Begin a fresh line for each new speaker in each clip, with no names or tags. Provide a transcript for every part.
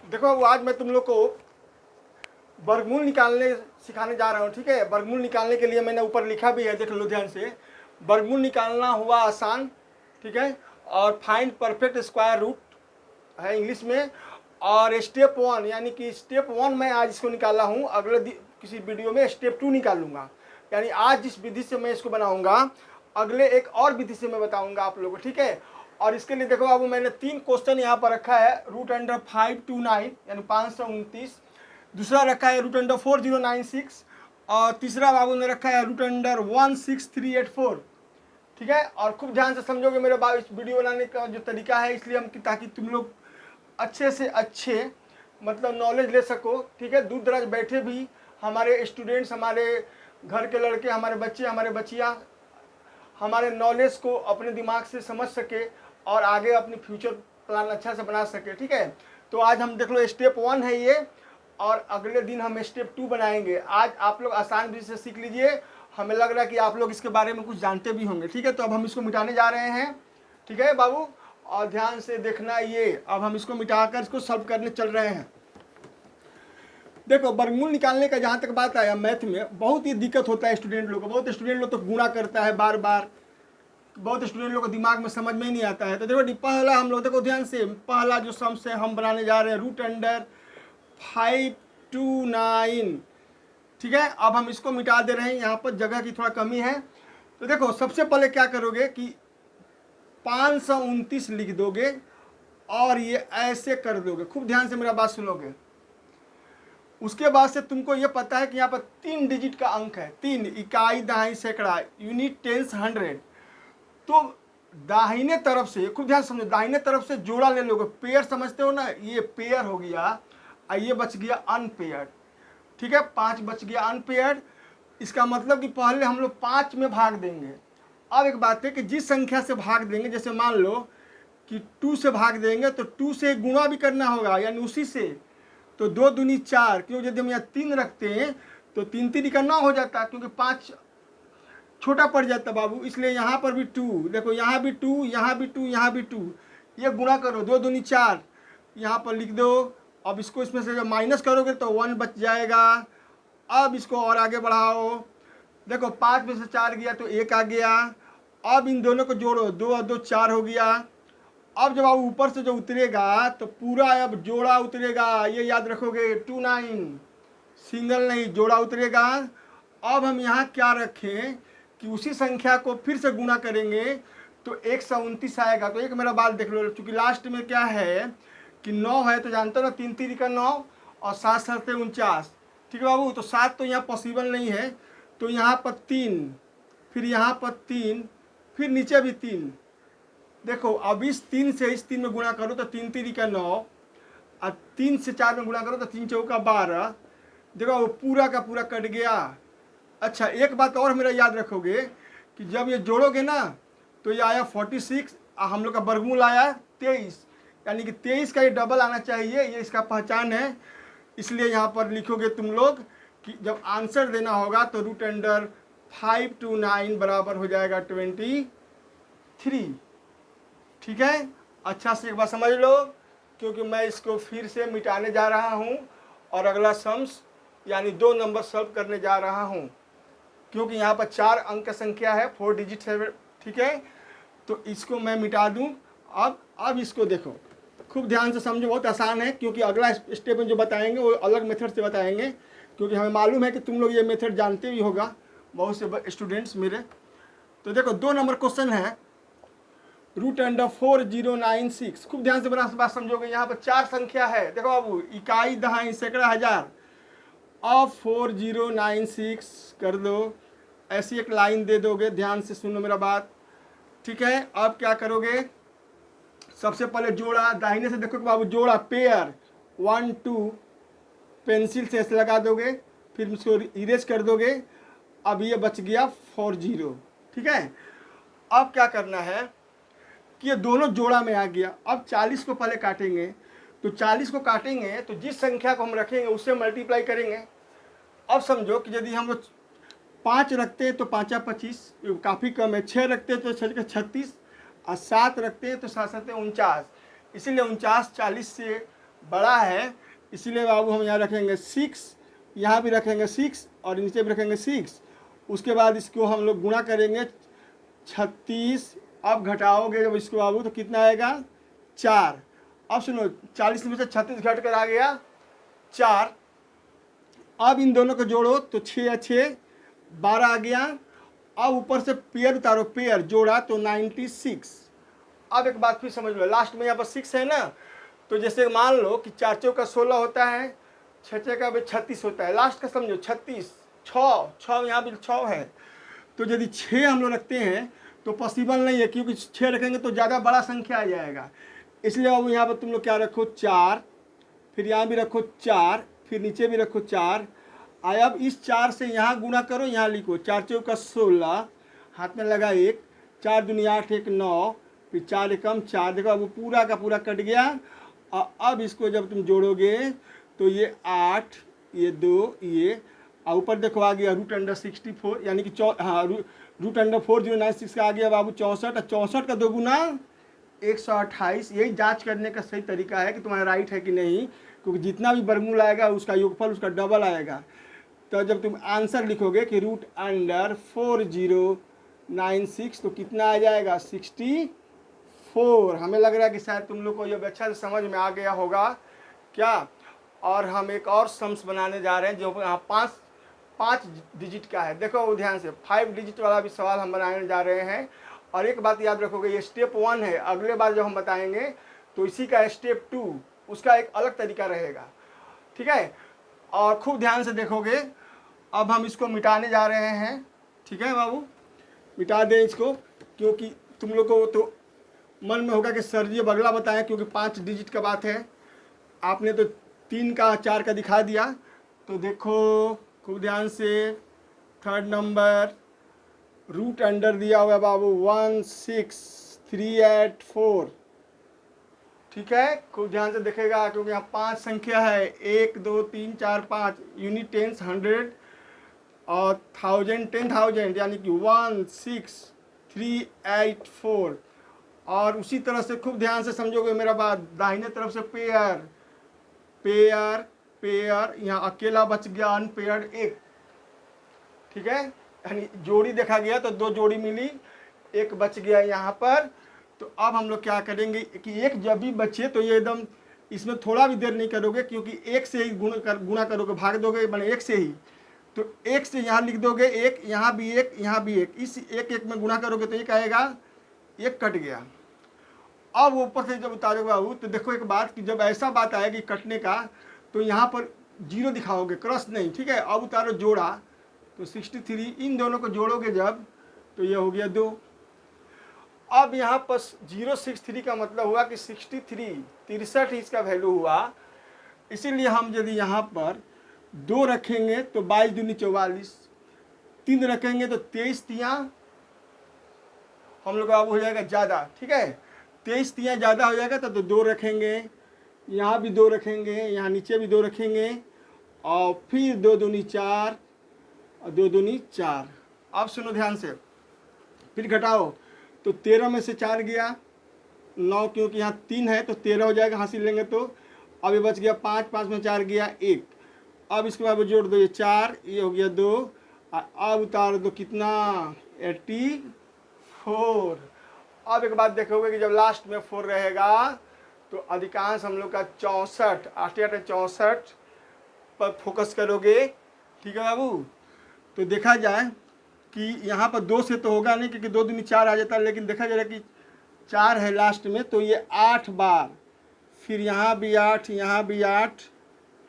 देखो वो आज मैं तुम लोग को वर्गमूल निकालने सिखाने जा रहा हूँ। ठीक है, वर्गमूल निकालने के लिए मैंने ऊपर लिखा भी है, देख लो ध्यान से। वर्गमूल निकालना हुआ आसान, ठीक है, और फाइंड परफेक्ट स्क्वायर रूट है इंग्लिश में। और स्टेप 1 यानी कि स्टेप 1 मैं आज इसको निकाला हूँ, अगले किसी वीडियो में स्टेप 2 निकालूंगा। यानी आज जिस विधि से मैं इसको बनाऊंगा, अगले एक और विधि से मैं बताऊंगा आप लोगों को। ठीक है, और इसके लिए देखो बाबू, मैंने 3 क्वेश्चन यहाँ पर रखा है। √529 यानी 529, दूसरा रखा है √4096, और तीसरा बाबू ने रखा है √16384। ठीक है, और खूब ध्यान से समझोगे मेरे बाबू इस वीडियो बनाने का जो तरीका है, इसलिए हम ताकि तुम लोग अच्छे से अच्छे मतलब नॉलेज ले सको। ठीक है, दूर दराज बैठे भी हमारे स्टूडेंट्स, हमारे घर के लड़के, हमारे बच्चे, हमारे बच्चियाँ हमारे नॉलेज को अपने दिमाग से समझ सके और आगे अपनी फ्यूचर प्लान अच्छा से बना सके। ठीक है, तो आज हम देख लो स्टेप 1 है ये, और अगले दिन हम स्टेप 2 बनाएंगे। आज आप लोग आसान विधि से सीख लीजिए, हमें लग रहा है कि आप लोग इसके बारे में कुछ जानते भी होंगे। ठीक है, तो अब हम इसको मिटाने जा रहे हैं। ठीक है बाबू, और ध्यान से देखना ये, अब हम इसको मिटाकर इसको सॉल्व करने चल रहे हैं। देखो वर्गमूल निकालने का जहाँ तक बात आया, मैथ में बहुत ही दिक्कत होता है स्टूडेंट लोग को। बहुत स्टूडेंट लोग तो गुणा करता है बार बार, बहुत स्टूडेंट लोग को दिमाग में समझ में ही नहीं आता है। तो देखो पहला हम लोग देखो ध्यान से, पहला जो सम से हम बनाने जा रहे हैं √529। ठीक है, अब हम इसको मिटा दे रहे हैं, यहाँ पर जगह की थोड़ा कमी है। तो देखो सबसे पहले क्या करोगे कि 529 लिख दोगे और ये ऐसे कर दोगे। खूब ध्यान से मेरा बात सुनोगे। उसके बाद से तुमको ये पता है कि यहाँ पर 3 डिजिट का अंक है, 3, इकाई, दहाई, सैकड़ा, यूनिट, टेंस, 100। तो दाहिने तरफ से खूब ध्यान समझो, दाहिने तरफ से जोड़ा ले लोगे। पेयर समझते हो ना, ये पेयर हो गया और ये बच गया अनपेयर्ड। ठीक है, 5 बच गया अनपेयर्ड। इसका मतलब कि पहले हम लोग 5 में भाग देंगे। अब एक बात है कि जिस संख्या से भाग देंगे, जैसे मान लो कि 2 से भाग देंगे तो 2 से गुणा भी करना होगा, यानी उसी से। तो 2 दूनी 4, क्योंकि यदि हम यहाँ 3 रखते हैं तो 3 3 का 9 हो जाता है, क्योंकि 5 छोटा पड़ जाता बाबू। इसलिए यहाँ पर भी 2, देखो यहाँ भी 2, यहाँ भी 2, यहाँ भी 2, ये गुणा करो, 2 दूनी 4, यहाँ पर लिख दो। अब इसको इसमें से जब माइनस करोगे तो 1 बच जाएगा। अब इसको और आगे बढ़ाओ, देखो 5 में से 4 गया तो 1 आ गया। अब इन दोनों को जोड़ो, 2 और 2 4 हो गया। अब जब आप ऊपर से जो उतरेगा तो पूरा अब जोड़ा उतरेगा, ये याद रखोगे। 29 सिंगल नहीं, जोड़ा उतरेगा। अब हम यहाँ क्या रखें कि उसी संख्या को फिर से गुणा करेंगे तो 129 आएगा। तो एक मेरा बात देख लो, चूंकि लास्ट में क्या है कि 9 है, तो जानते हो ना, 3 3 का 9 और 7 7 49। ठीक है बाबू, तो 7 तो यहाँ पॉसिबल नहीं है, तो यहाँ पर 3, फिर यहाँ पर 3, फिर नीचे भी 3। देखो अब इस 3 से इस 3 में गुणा करो तो 3 3 का 9, और 3 से 4 में गुणा करो तो 3 4 का 12। देखो वो पूरा का पूरा कट गया। अच्छा एक बात और मेरा याद रखोगे कि जब ये जोड़ोगे ना तो ये आया 46, हम लोग का वर्गमूल आया 23, यानी कि 23 का ये डबल आना चाहिए, ये इसका पहचान है। इसलिए यहाँ पर लिखोगे तुम लोग कि जब आंसर देना होगा तो √529 बराबर हो जाएगा 23। ठीक है, अच्छा से एक बार समझ लो, क्योंकि मैं इसको फिर से मिटाने जा रहा हूँ और अगला सम्स यानी 2 नंबर सॉल्व करने जा रहा हूँ, क्योंकि यहाँ पर 4 अंक संख्या है, 4 डिजिट है। ठीक है, तो इसको मैं मिटा दूँ। अब इसको देखो, खूब ध्यान से समझो, बहुत आसान है, क्योंकि अगला स्टेप में जो बताएंगे वो अलग मेथड से बताएंगे, क्योंकि हमें मालूम है कि तुम लोग ये मेथड जानते भी होगा, बहुत से स्टूडेंट्स मेरे। तो देखो 2 नंबर क्वेश्चन है, √4096। खूब ध्यान से बड़ा बात समझोगे। यहाँ पर 4 संख्या है, देखो बाबू, इकाई, दहाई, सैकड़ा, हजार। अब 4096 कर दो, ऐसी एक लाइन दे दोगे। ध्यान से सुनो मेरा बात, ठीक है। अब क्या करोगे, सबसे पहले जोड़ा, दाहिने से देखो बाबू, जोड़ा पेयर 1 2, पेंसिल से ऐसे लगा दोगे, फिर उसको इरेज कर दोगे। अब ये बच गया 40। ठीक है, अब क्या करना है कि ये दोनों जोड़ा में आ गया। अब 40 को पहले काटेंगे, तो 40 को काटेंगे तो जिस संख्या को हम रखेंगे उससे मल्टीप्लाई करेंगे। अब समझो कि यदि हम लोग 5 रखते हैं तो 5 25, काफ़ी कम है। 6 रखते हैं तो 6 36, और 7 रखते हैं तो 7 7 49। इसीलिए 49 40 से बड़ा है, इसीलिए बाबू हम यहाँ रखेंगे 6, यहाँ भी रखेंगे 6 और नीचे भी रखेंगे 6। उसके बाद इसको हम लोग गुणा करेंगे 36। अब घटाओगे जब इसको बाबू तो कितना आएगा 4। अब सुनो 40 में से 36 घट कर आ गया 4। अब इन दोनों को जोड़ो तो 6 या 6 12 आ गया। अब ऊपर से पेयर उतारो, पेयर जोड़ा तो 96। अब एक बात फिर समझ लो, लास्ट में यहाँ पर 6 है ना, तो जैसे मान लो कि 4 चौक का 16 होता है, 6 छः का 36 होता है, लास्ट का समझो 36, 6 यहाँ भी 6 है। तो यदि 6 हम लोग रखते हैं तो पॉसिबल नहीं है, क्योंकि 6 रखेंगे तो ज़्यादा बड़ा संख्या आ जाएगा। इसलिए अब यहाँ पर तुम लोग क्या रखो 4, फिर यहाँ भी रखो 4, फिर नीचे भी रखो 4। अब इस 4 से यहाँ गुणा करो, यहाँ लिखो 4 चौक का 16, हाथ में लगा 1, 4 दूनी 8, 1 9, फिर 4 एकम 4। देखो अब वो पूरा का पूरा कट गया। और अब इसको जब तुम जोड़ोगे तो ये 8, ये 2, ये और ऊपर देखो आ गया √64, यानी कि हाँ √4096 का आ गया बाबू 64। और 64 का 2 गुना 128। यही जांच करने का सही तरीका है कि तुम्हारा राइट है कि नहीं, क्योंकि जितना भी वर्गमूल आएगा उसका योगफल उसका डबल आएगा। तो जब तुम आंसर लिखोगे कि √4096 तो कितना आ जाएगा 64। हमें लग रहा है कि शायद तुम लोग को ये अच्छा से समझ में आ गया होगा क्या। और हम एक और सम्स बनाने जा रहे हैं जो यहाँ 5 डिजिट का है। देखो ध्यान से 5 डिजिट वाला भी सवाल हम बनाने जा रहे हैं। और एक बात याद रखोगे, ये स्टेप 1 है, अगले बार जब हम बताएंगे तो इसी का स्टेप 2, उसका एक अलग तरीका रहेगा, ठीक है। और खूब ध्यान से देखोगे। अब हम इसको मिटाने जा रहे हैं, ठीक है बाबू, मिटा दें इसको, क्योंकि तुम लोग को तो मन में होगा कि सर जी अब अगला बताएं, क्योंकि 5 डिजिट का बात है। आपने तो 3 का 4 का दिखा दिया। तो देखो खूब ध्यान से, 3rd नंबर रूट अंडर दिया हुआ है बाबू 16384, ठीक है। खूब ध्यान से देखेगा, क्योंकि यहाँ 5 संख्या है, 1 2 3 4 5, यूनिट टेंस 100 और 1000 10,000, यानी कि 16384। और उसी तरह से खूब ध्यान से समझोगे मेरा बात, दाहिने तरफ से पेयर पेयर पेयर, यहाँ अकेला बच गया अनपेयर्ड 1, ठीक है। यानी जोड़ी देखा गया तो 2 जोड़ी मिली, 1 बच गया यहाँ पर। तो अब हम लोग क्या करेंगे कि 1 जब भी बचे तो ये एकदम इसमें थोड़ा भी देर नहीं करोगे, क्योंकि 1 से ही गुणा करोगे, भाग दोगे बने 1 से ही। तो 1 से यहाँ लिख दोगे 1, यहाँ भी 1, यहाँ भी 1, इस 1 में गुणा करोगे तो 1 आएगा, 1 कट गया। अब ऊपर से जब उतारोगे बाबू तो देखो एक बात कि जब ऐसा बात आएगी कटने का तो यहाँ पर 0 दिखाओगे, क्रॉस नहीं, ठीक है। अब उतारो जोड़ा तो 63, इन दोनों को जोड़ोगे जब तो ये हो गया 2। अब यहाँ पर 063 का मतलब हुआ कि 63 इसका वैल्यू हुआ। इसीलिए हम यदि यहाँ पर 2 रखेंगे तो 22 दूनी 44, 3 रखेंगे तो 23 तियाँ हम लोग का अब हो जाएगा ज़्यादा, ठीक है। 23 तियाँ ज़्यादा हो जाएगा तो 2 रखेंगे, यहाँ भी 2 रखेंगे, यहाँ नीचे भी 2 रखेंगे, और फिर 2 दूनी 4 और 2 दूनी 4। अब सुनो ध्यान से, फिर घटाओ तो 13 में से 4 गया 9, क्योंकि यहाँ 3 है तो 13 हो जाएगा, हासिल लेंगे तो। अब ये बच गया 5, 5 में 4 गया 1। अब इसके बाद जोड़ दो, ये 4, ये हो गया 2, और अब उतार दो कितना 84। अब एक बात देखोगे कि जब लास्ट में 4 रहेगा तो अधिकांश हम लोग का 64, 8 64 पर फोकस करोगे, ठीक है बाबू। तो देखा जाए कि यहाँ पर 2 से तो होगा नहीं, क्योंकि 2 दूनी 4 आ जाता है, लेकिन देखा जाएगा कि 4 है लास्ट में, तो ये 8 बार, फिर यहाँ भी 8, यहाँ भी 8,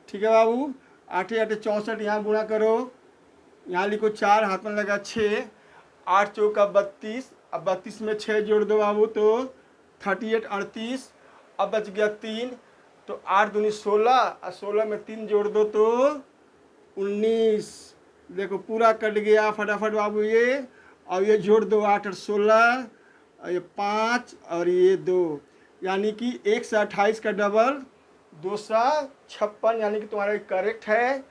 ठीक है बाबू। 8 8 64, यहाँ गुणा करो, यहाँ लिखो 4, हाथ में लगा 6, 8 चौका 32, अब 32 में 6 जोड़ दो बाबू तो 38 38, अब बच गया 3, तो 8 दूनी 16 और 16 में 3 जोड़ दो तो 19। देखो पूरा कट गया फटाफट बाबू ये, और ये जोड़ दो 8 और 16, और ये 5 और ये 2, यानी कि 128 का डबल 256, यानी कि तुम्हारा करेक्ट है,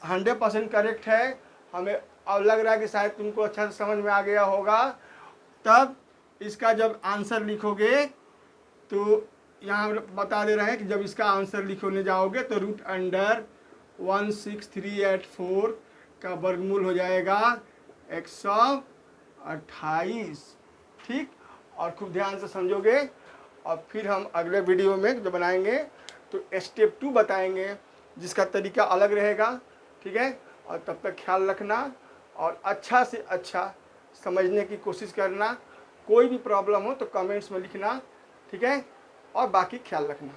100% करेक्ट है। हमें अब लग रहा है कि शायद तुमको अच्छा से समझ में आ गया होगा। तब इसका जब आंसर लिखोगे तो यहाँ बता दे रहे हैं कि जब इसका आंसर लिखने जाओगे तो रूट अंडर 16384 का वर्गमूल हो जाएगा 128। ठीक, और खूब ध्यान से समझोगे। और फिर हम अगले वीडियो में जो बनाएंगे तो स्टेप 2 बताएंगे, जिसका तरीका अलग रहेगा। ठीक है, और तब तक ख्याल रखना और अच्छा से अच्छा समझने की कोशिश करना। कोई भी प्रॉब्लम हो तो कमेंट्स में लिखना। ठीक है, और बाकी ख्याल रखना।